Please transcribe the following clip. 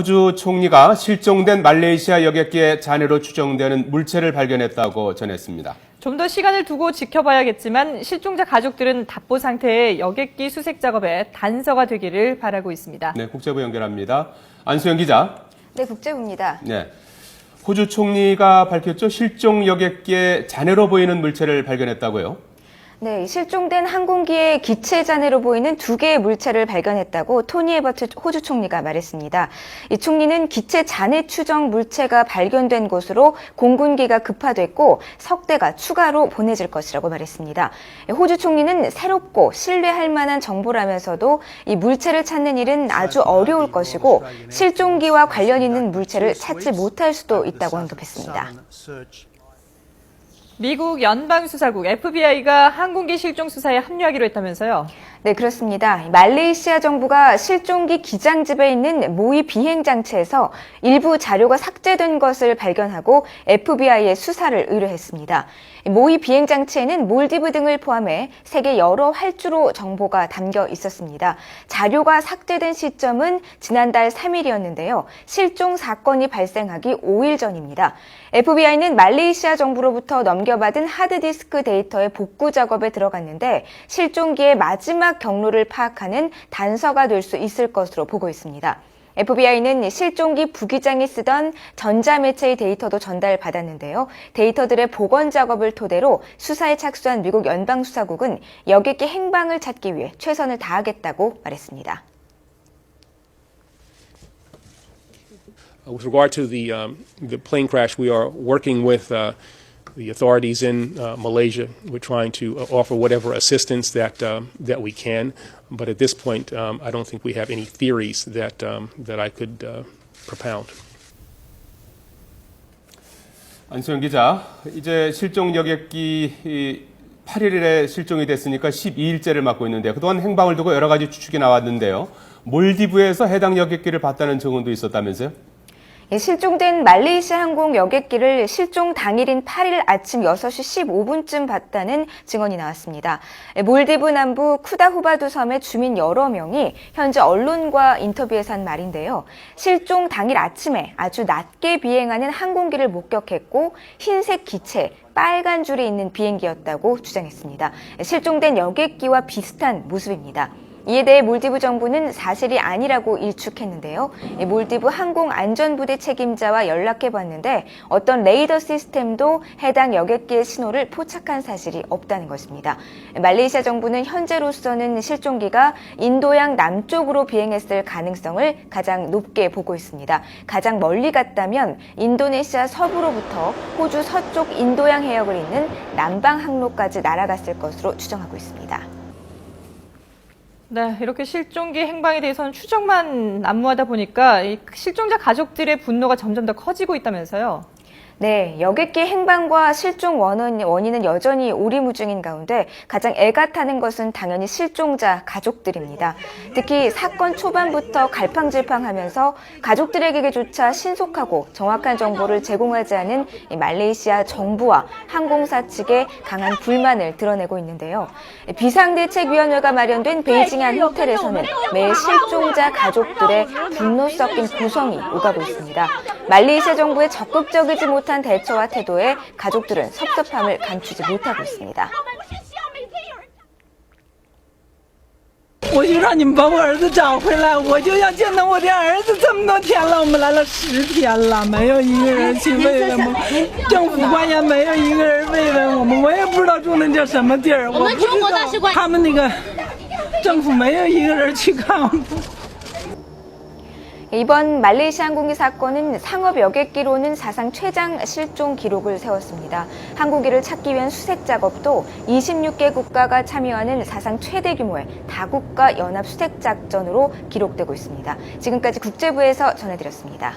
호주 총리가 실종된 말레이시아 여객기의 잔해로 추정되는 물체를 발견했다고 전했습니다. 좀 더 시간을 두고 지켜봐야겠지만 실종자 가족들은 답보 상태의 여객기 수색 작업에 단서가 되기를 바라고 있습니다. 네, 국제부 연결합니다. 안수영 기자. 네, 국제부입니다. 네, 호주 총리가 밝혔죠. 실종 여객기의 잔해로 보이는 물체를 발견했다고요. 네, 실종된 항공기의 기체 잔해로 보이는 2개의 물체를 발견했다고 토니 에버트 호주 총리가 말했습니다. 이 총리는 기체 잔해 추정 물체가 발견된 곳으로 공군기가 급파됐고 석대가 추가로 보내질 것이라고 말했습니다. 호주 총리는 새롭고 신뢰할 만한 정보라면서도 이 물체를 찾는 일은 아주 어려울 것이고 실종기와 관련 있는 물체를 찾지 못할 수도 있다고 언급했습니다. 미국 연방수사국 FBI가 항공기 실종 수사에 합류하기로 했다면서요? 네, 그렇습니다. 말레이시아 정부가 실종기 기장집에 있는 모의 비행 장치에서 일부 자료가 삭제된 것을 발견하고 FBI에 수사를 의뢰했습니다. 모의 비행 장치에는 몰디브 등을 포함해 세계 여러 활주로 정보가 담겨 있었습니다. 자료가 삭제된 시점은 지난달 3일이었는데요. 실종 사건이 발생하기 5일 전입니다. FBI는 말레이시아 정부로부터 넘겨받은 하드디스크 데이터의 복구 작업에 들어갔는데 실종기의 마지막 경로를 파악하는 단서가 될 수 있을 것으로 보고 있습니다. FBI는 실종기 부기장이 쓰던 전자매체의 데이터도 전달받았는데요. 데이터들의 복원 작업을 토대로 수사에 착수한 미국 연방수사국은 여객기 행방을 찾기 위해 최선을 다하겠다고 말했습니다. With regard to the plane crash, we are working with the authorities in Malaysia. We're trying to offer whatever assistance that we can, but at this point, I don't think we have any theories that I could propound. 안수영 기자, 이제 실종 여객기 8일에 실종이 됐으니까 12일째를 맞고 있는데 그동안 행방을 두고 여러 가지 추측이 나왔는데요. 몰디브에서 해당 여객기를 봤다는 증언도 있었다면서요? 실종된 말레이시아 항공 여객기를 실종 당일인 8일 아침 6시 15분쯤 봤다는 증언이 나왔습니다. 몰디브 남부 쿠다후바두 섬의 주민 여러 명이 현재 언론과 인터뷰에서 한 말인데요. 실종 당일 아침에 아주 낮게 비행하는 항공기를 목격했고 흰색 기체, 빨간 줄이 있는 비행기였다고 주장했습니다. 실종된 여객기와 비슷한 모습입니다. 이에 대해 몰디브 정부는 사실이 아니라고 일축했는데요. 몰디브 항공안전부대 책임자와 연락해봤는데 어떤 레이더 시스템도 해당 여객기의 신호를 포착한 사실이 없다는 것입니다. 말레이시아 정부는 현재로서는 실종기가 인도양 남쪽으로 비행했을 가능성을 가장 높게 보고 있습니다. 가장 멀리 갔다면 인도네시아 서부로부터 호주 서쪽 인도양 해역을 잇는 남방 항로까지 날아갔을 것으로 추정하고 있습니다. 네, 이렇게 실종기 행방에 대해서는 추정만 난무하다 보니까 이 실종자 가족들의 분노가 점점 더 커지고 있다면서요? 네, 여객기 행방과 실종 원인은 여전히 오리무중인 가운데 가장 애가 타는 것은 당연히 실종자 가족들입니다. 특히 사건 초반부터 갈팡질팡하면서 가족들에게조차 신속하고 정확한 정보를 제공하지 않은 말레이시아 정부와 항공사 측에 강한 불만을 드러내고 있는데요. 비상대책위원회가 마련된 베이징의 한 호텔에서는 매 실종자 가족들의 분노 섞인 고성이 오가고 있습니다. 말레이시아 정부의 적극적이지 못한 대처와 태도에 가족들은 섭섭함을 감추지 못하고 있습니다. 我就让你们把我儿子找回来，我就要见到我的儿子。这么多天了，我们来了10天了，没有一个人去慰问我们，政府官员没有一个人慰问我们，我也不知道住那叫什么地儿，我不知道他们那个政府没有一个人去看我们。 이번 말레이시아 항공기 사건은 상업 여객기로는 사상 최장 실종 기록을 세웠습니다. 항공기를 찾기 위한 수색 작업도 26개 국가가 참여하는 사상 최대 규모의 다국가 연합 수색 작전으로 기록되고 있습니다. 지금까지 국제부에서 전해드렸습니다.